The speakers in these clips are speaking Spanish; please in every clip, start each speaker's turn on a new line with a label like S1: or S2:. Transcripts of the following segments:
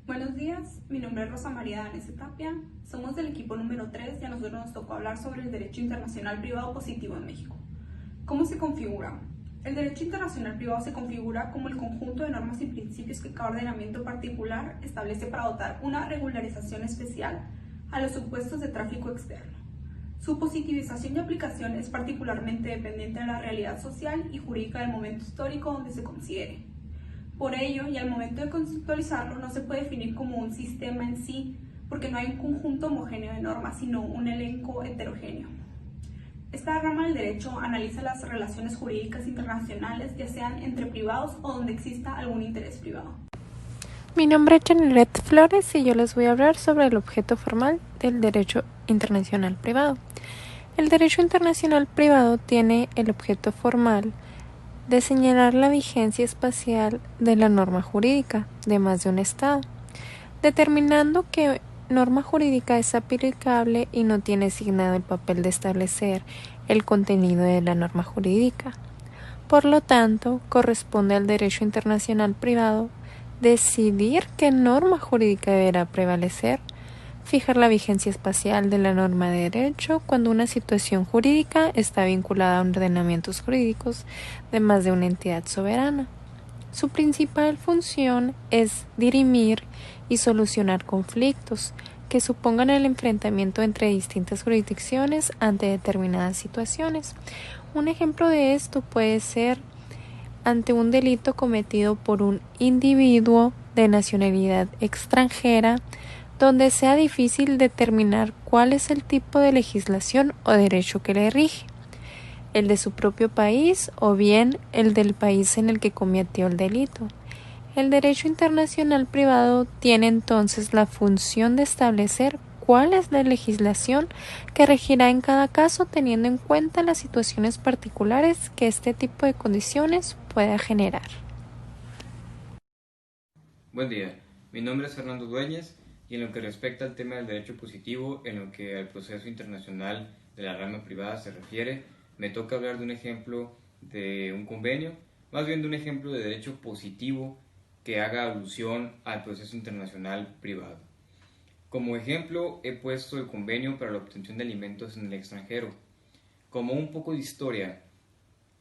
S1: Buenos días, mi nombre es Rosa María Danese Tapia, somos del equipo número 3 y a nosotros nos tocó hablar sobre el derecho internacional privado positivo en México. ¿Cómo se configura? El derecho internacional privado se configura como el conjunto de normas y principios que cada ordenamiento particular establece para dotar una regularización especial a los supuestos de tráfico externo. Su positivización y aplicación es particularmente dependiente de la realidad social y jurídica del momento histórico donde se considere. Por ello, y al momento de conceptualizarlo, no se puede definir como un sistema en sí, porque no hay un conjunto homogéneo de normas, sino un elenco heterogéneo. Esta rama del derecho analiza las relaciones jurídicas internacionales, ya sean entre privados o donde exista algún interés privado.
S2: Mi nombre es Janet Flores y yo les voy a hablar sobre el objeto formal del derecho internacional privado. El derecho internacional privado tiene el objeto formal de señalar la vigencia espacial de la norma jurídica de más de un Estado, determinando que norma jurídica es aplicable y no tiene asignado el papel de establecer el contenido de la norma jurídica. Por lo tanto, corresponde al derecho internacional privado decidir qué norma jurídica deberá prevalecer, fijar la vigencia espacial de la norma de derecho cuando una situación jurídica está vinculada a ordenamientos jurídicos de más de una entidad soberana. Su principal función es dirimir y solucionar conflictos que supongan el enfrentamiento entre distintas jurisdicciones ante determinadas situaciones. Un ejemplo de esto puede ser ante un delito cometido por un individuo de nacionalidad extranjera, donde sea difícil determinar cuál es el tipo de legislación o derecho que le rige, el de su propio país o bien el del país en el que cometió el delito. El derecho internacional privado tiene entonces la función de establecer cuál es la legislación que regirá en cada caso, teniendo en cuenta las situaciones particulares que este tipo de condiciones pueda generar.
S3: Buen día, mi nombre es Fernando Dueñez y en lo que respecta al tema del derecho positivo, en lo que al proceso internacional de la rama privada se refiere, me toca hablar de un ejemplo de un convenio, más bien de un ejemplo de derecho positivo que haga alusión al proceso internacional privado. Como ejemplo he puesto el convenio para la obtención de alimentos en el extranjero. Como un poco de historia,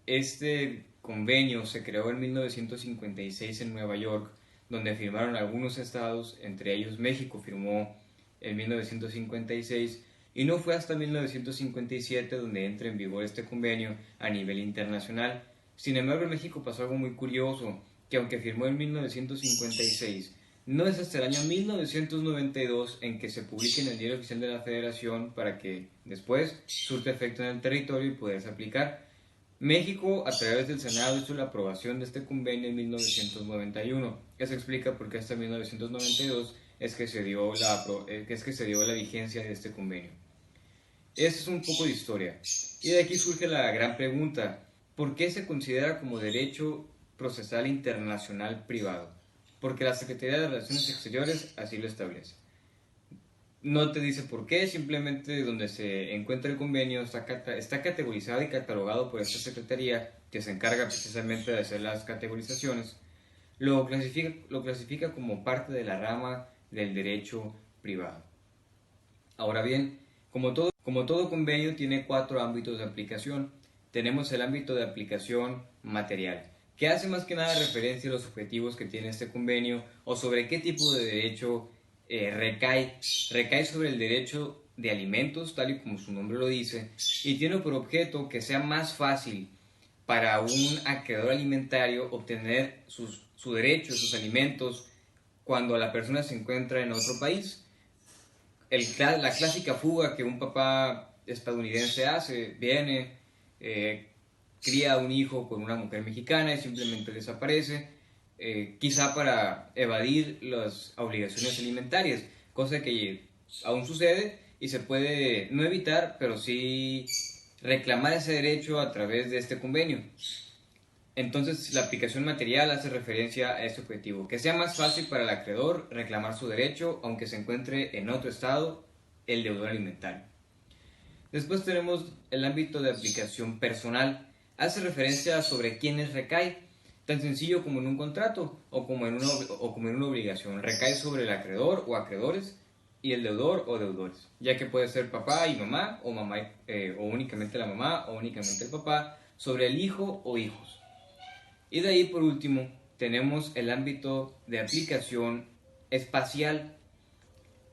S3: este convenio se creó en 1956 en Nueva York, donde firmaron algunos estados, entre ellos México firmó en 1956, y no fue hasta 1957 donde entra en vigor este convenio a nivel internacional. Sin embargo, en México pasó algo muy curioso, que aunque firmó en 1956, no es hasta el año 1992 en que se publica en el Diario Oficial de la Federación para que después surte efecto en el territorio y poderse aplicar. México, a través del Senado, hizo la aprobación de este convenio en 1991. Eso explica por qué hasta 1992 es que se dio la vigencia de este convenio. Esto es un poco de historia. Y de aquí surge la gran pregunta: ¿por qué se considera como derecho procesal internacional privado? Porque la Secretaría de Relaciones Exteriores así lo establece. No te dice por qué, simplemente donde se encuentra el convenio está categorizado y catalogado por esta secretaría que se encarga precisamente de hacer las categorizaciones. Lo clasifica como parte de la rama del derecho privado. Ahora bien, como todo convenio tiene 4 ámbitos de aplicación. Tenemos el ámbito de aplicación material, que hace más que nada referencia a los objetivos que tiene este convenio o sobre qué tipo de derecho recae sobre el derecho de alimentos, tal y como su nombre lo dice, y tiene por objeto que sea más fácil para un acreedor alimentario obtener su derecho, sus alimentos, cuando la persona se encuentra en otro país. La clásica fuga que un papá estadounidense hace, viene, cría un hijo con una mujer mexicana y simplemente desaparece, quizá para evadir las obligaciones alimentarias, cosa que aún sucede y se puede no evitar, pero sí reclamar ese derecho a través de este convenio. Entonces, la aplicación material hace referencia a este objetivo, que sea más fácil para el acreedor reclamar su derecho, aunque se encuentre en otro estado, el deudor alimentario. Después tenemos el ámbito de aplicación personal. Hace referencia sobre quiénes recae. tan sencillo como en un contrato o como en una obligación. Recae sobre el acreedor o acreedores y el deudor o deudores, ya que puede ser papá y mamá o únicamente la mamá o únicamente el papá, sobre el hijo o hijos. Y de ahí, por último, tenemos el ámbito de aplicación espacial.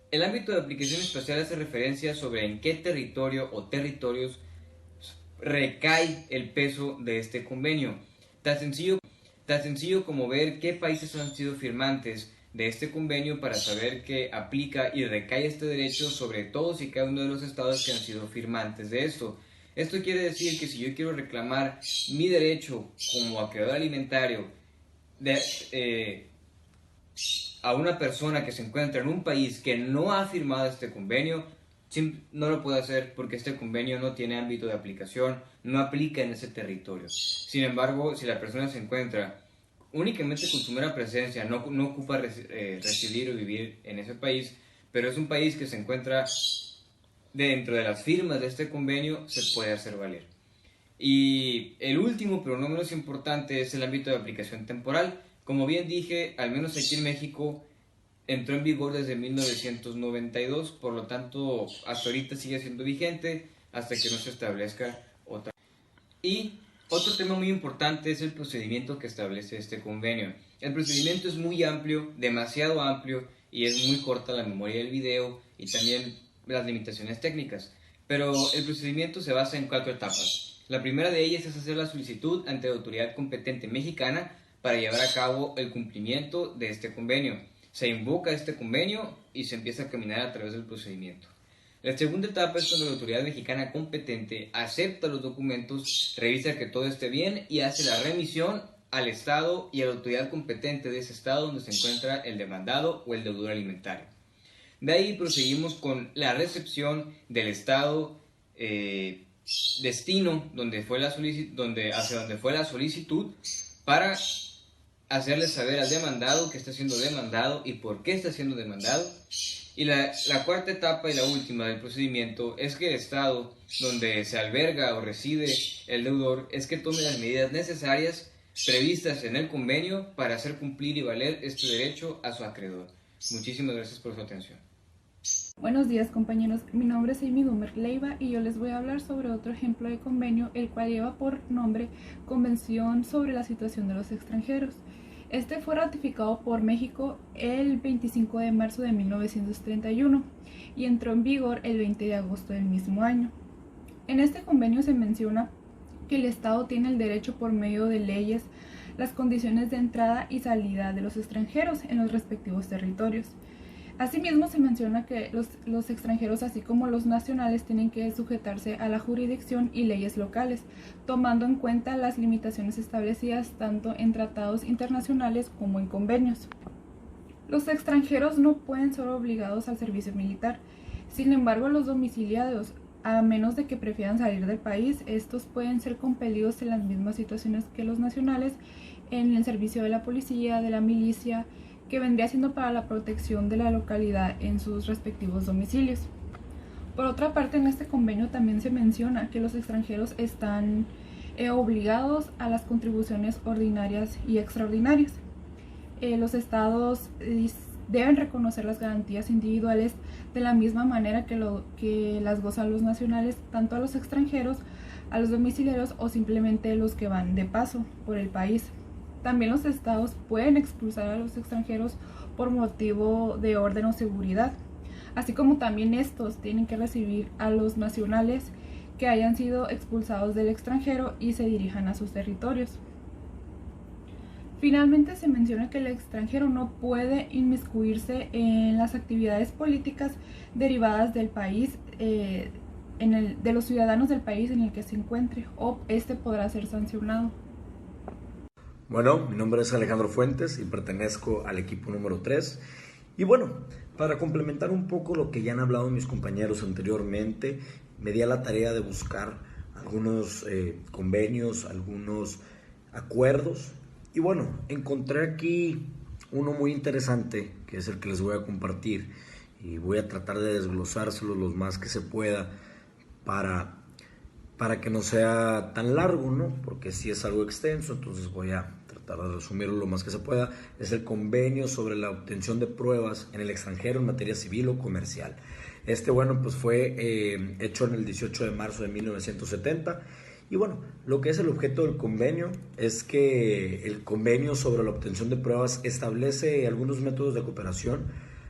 S3: El ámbito de aplicación espacial hace referencia sobre en qué territorio o territorios recae el peso de este convenio. Tan sencillo como ver qué países han sido firmantes de este convenio para saber que aplica y recae este derecho sobre todos y cada uno de los estados que han sido firmantes de esto. Esto quiere decir que si yo quiero reclamar mi derecho como acreedor alimentario a una persona que se encuentra en un país que no ha firmado este convenio, no lo puedo hacer porque este convenio no tiene ámbito de aplicación, no aplica en ese territorio. Sin embargo, si la persona se encuentra únicamente con su mera presencia, no ocupa residir o vivir en ese país, pero es un país que se encuentra dentro de las firmas de este convenio, se puede hacer valer. Y el último, pero no menos importante, es el ámbito de aplicación temporal. Como bien dije, al menos aquí en México entró en vigor desde 1992, por lo tanto hasta ahorita sigue siendo vigente hasta que no se establezca otra. Y otro tema muy importante es el procedimiento que establece este convenio. El procedimiento es muy amplio, demasiado amplio, y es muy corta la memoria del video y también las limitaciones técnicas. Pero el procedimiento se basa en 4 etapas. La primera de ellas es hacer la solicitud ante la autoridad competente mexicana para llevar a cabo el cumplimiento de este convenio. Se invoca este convenio y se empieza a caminar a través del procedimiento. La segunda etapa es cuando la autoridad mexicana competente acepta los documentos, revisa que todo esté bien y hace la remisión al Estado y a la autoridad competente de ese Estado donde se encuentra el demandado o el deudor alimentario. De ahí proseguimos con la recepción del Estado destino hacia donde fue la solicitud para hacerle saber al demandado que está siendo demandado y por qué está siendo demandado. Y la cuarta etapa y la última del procedimiento es que el Estado donde se alberga o reside el deudor es que tome las medidas necesarias previstas en el convenio para hacer cumplir y valer este derecho a su acreedor. Muchísimas gracias por su atención.
S4: Buenos días, compañeros, mi nombre es Amy Dumer Leiva y yo les voy a hablar sobre otro ejemplo de convenio, el cual lleva por nombre Convención sobre la situación de los extranjeros. Este fue ratificado por México el 25 de marzo de 1931 y entró en vigor el 20 de agosto del mismo año. En este convenio se menciona que el Estado tiene el derecho por medio de leyes las condiciones de entrada y salida de los extranjeros en los respectivos territorios. Asimismo, se menciona que los extranjeros, así como los nacionales, tienen que sujetarse a la jurisdicción y leyes locales, tomando en cuenta las limitaciones establecidas tanto en tratados internacionales como en convenios. Los extranjeros no pueden ser obligados al servicio militar. Sin embargo, los domiciliados, a menos de que prefieran salir del país, estos pueden ser compelidos en las mismas situaciones que los nacionales en el servicio de la policía, de la milicia, que vendría siendo para la protección de la localidad en sus respectivos domicilios. Por otra parte, en este convenio también se menciona que los extranjeros están obligados a las contribuciones ordinarias y extraordinarias. Los estados deben reconocer las garantías individuales de la misma manera que las gozan los nacionales, tanto a los extranjeros, a los domiciliarios o simplemente los que van de paso por el país. También los estados pueden expulsar a los extranjeros por motivo de orden o seguridad, así como también estos tienen que recibir a los nacionales que hayan sido expulsados del extranjero y se dirijan a sus territorios. Finalmente, se menciona que el extranjero no puede inmiscuirse en las actividades políticas derivadas del país, de los ciudadanos del país en el que se encuentre, o este podrá ser sancionado.
S5: Bueno, mi nombre es Alejandro Fuentes y pertenezco al equipo número 3. Y bueno, para complementar un poco lo que ya han hablado mis compañeros anteriormente, me di a la tarea de buscar algunos convenios, algunos acuerdos. Y bueno, encontré aquí uno muy interesante, que es el que les voy a compartir. Y voy a tratar de desglosárselo lo más que se pueda para para que no sea tan largo, ¿no? Porque sí es algo extenso, entonces voy a tratar de resumirlo lo más que se pueda. Es el convenio sobre la obtención de pruebas en el extranjero en materia civil o comercial. Bueno, pues fue hecho en el 18 de marzo de 1970. Y bueno, lo que es el objeto del convenio es que el convenio sobre la obtención de pruebas establece algunos métodos de cooperación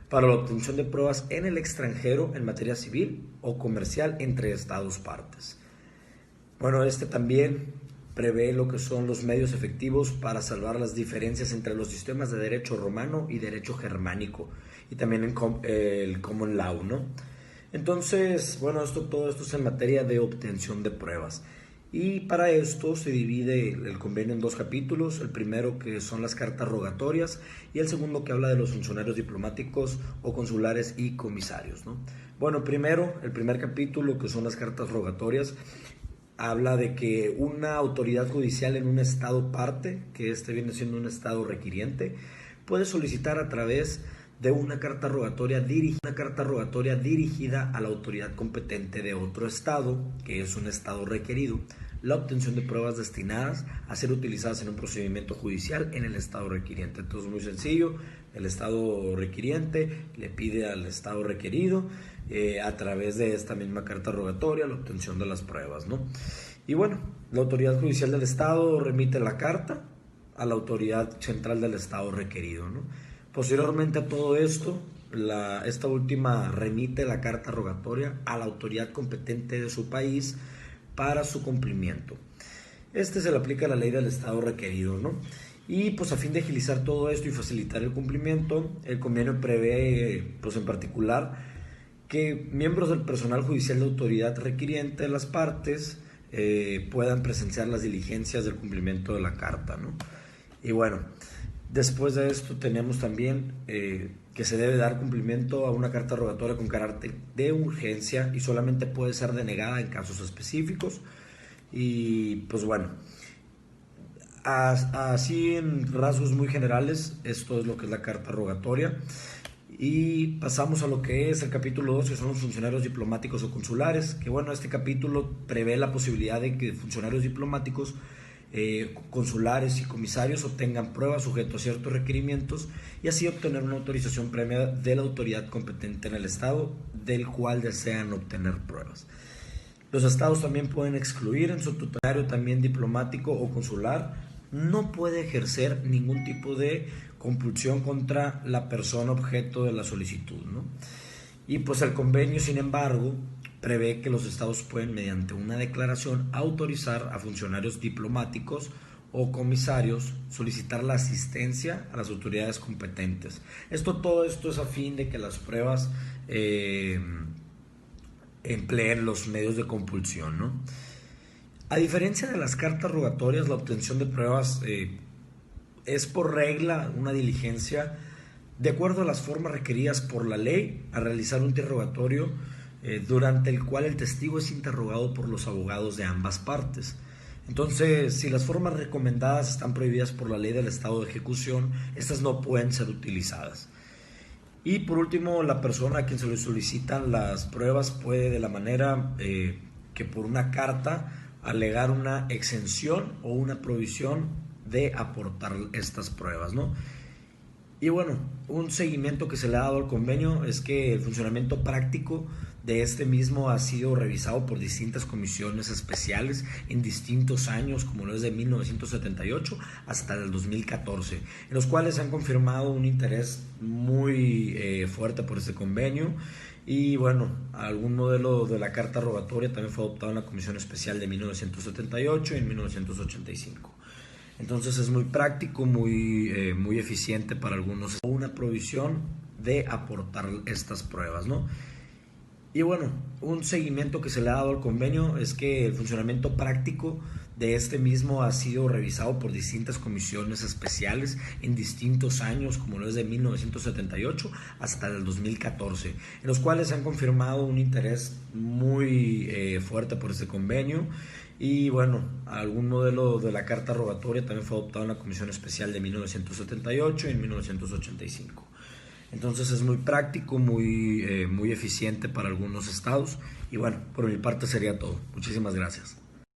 S5: para la obtención de pruebas en el extranjero en materia civil o comercial entre estados partes. Bueno, también prevé lo que son los medios efectivos para salvar las diferencias entre los sistemas de derecho romano y derecho germánico, y también el common law, ¿no? Entonces, bueno, todo esto es en materia de obtención de pruebas. Y para esto se divide el convenio en dos capítulos, el primero que son las cartas rogatorias y el segundo que habla de los funcionarios diplomáticos o consulares y comisarios, ¿no? Bueno, primero, el primer capítulo que son las cartas rogatorias habla de que una autoridad judicial en un estado parte, que viene siendo un estado requiriente, puede solicitar a través de una carta rogatoria dirigida a la autoridad competente de otro estado, que es un estado requerido, la obtención de pruebas destinadas a ser utilizadas en un procedimiento judicial en el estado requiriente. Entonces, muy sencillo, el estado requiriente le pide al estado requerido a través de esta misma carta rogatoria la obtención de las pruebas, ¿no? Y bueno, la autoridad judicial del estado remite la carta a la autoridad central del estado requerido, ¿no? Posteriormente a todo esto, esta última remite la carta rogatoria a la autoridad competente de su país para su cumplimiento. Se le aplica la ley del estado requerido, ¿no? Y pues a fin de agilizar todo esto y facilitar el cumplimiento, el convenio prevé, pues en particular, que miembros del personal judicial de autoridad requiriente de las partes puedan presenciar las diligencias del cumplimiento de la carta, ¿no? Y bueno, después de esto tenemos también que se debe dar cumplimiento a una carta rogatoria con carácter de urgencia y solamente puede ser denegada en casos específicos. Y pues bueno, así en rasgos muy generales, esto es lo que es la carta rogatoria. Y pasamos a lo que es el capítulo 2, que son los funcionarios diplomáticos o consulares, que bueno, este capítulo prevé la posibilidad de que funcionarios diplomáticos, consulares y comisarios obtengan pruebas sujeto a ciertos requerimientos y así obtener una autorización previa de la autoridad competente en el estado del cual desean obtener pruebas. Los estados también pueden excluir en su tutelario también diplomático o consular, no puede ejercer ningún tipo de compulsión contra la persona objeto de la solicitud, ¿no? Y pues el convenio, sin embargo, prevé que los estados pueden, mediante una declaración, autorizar a funcionarios diplomáticos o comisarios solicitar la asistencia a las autoridades competentes. Todo esto es a fin de que las pruebas empleen los medios de compulsión, ¿no? A diferencia de las cartas rogatorias, la obtención de pruebas es por regla una diligencia de acuerdo a las formas requeridas por la ley a realizar un interrogatorio durante el cual el testigo es interrogado por los abogados de ambas partes. Entonces, si las formas recomendadas están prohibidas por la ley del estado de ejecución, estas no pueden ser utilizadas. Y por último, la persona a quien se le solicitan las pruebas puede, de la manera que por una carta, alegar una exención o una provisión de aportar estas pruebas, ¿no? Y bueno, un seguimiento que se le ha dado al convenio es que el funcionamiento práctico de este mismo ha sido revisado por distintas comisiones especiales en distintos años, como lo es de 1978 hasta el 2014, en los cuales se han confirmado un interés muy fuerte por este convenio. Y bueno, algún modelo de la carta rogatoria también fue adoptado en la comisión especial de 1978 y en 1985. Entonces es muy práctico, muy eficiente para algunos. Una provisión de aportar estas pruebas, ¿no? Y bueno, un seguimiento que se le ha dado al convenio es que el funcionamiento práctico de este mismo ha sido revisado por distintas comisiones especiales en distintos años, como lo es de 1978 hasta el 2014, en los cuales se han confirmado un interés muy fuerte por este convenio. Y bueno, algún modelo de la carta rogatoria también fue adoptado en la comisión especial de 1978 y en 1985. Entonces es muy práctico, muy eficiente para algunos estados. Y bueno, por mi parte sería todo. Muchísimas gracias.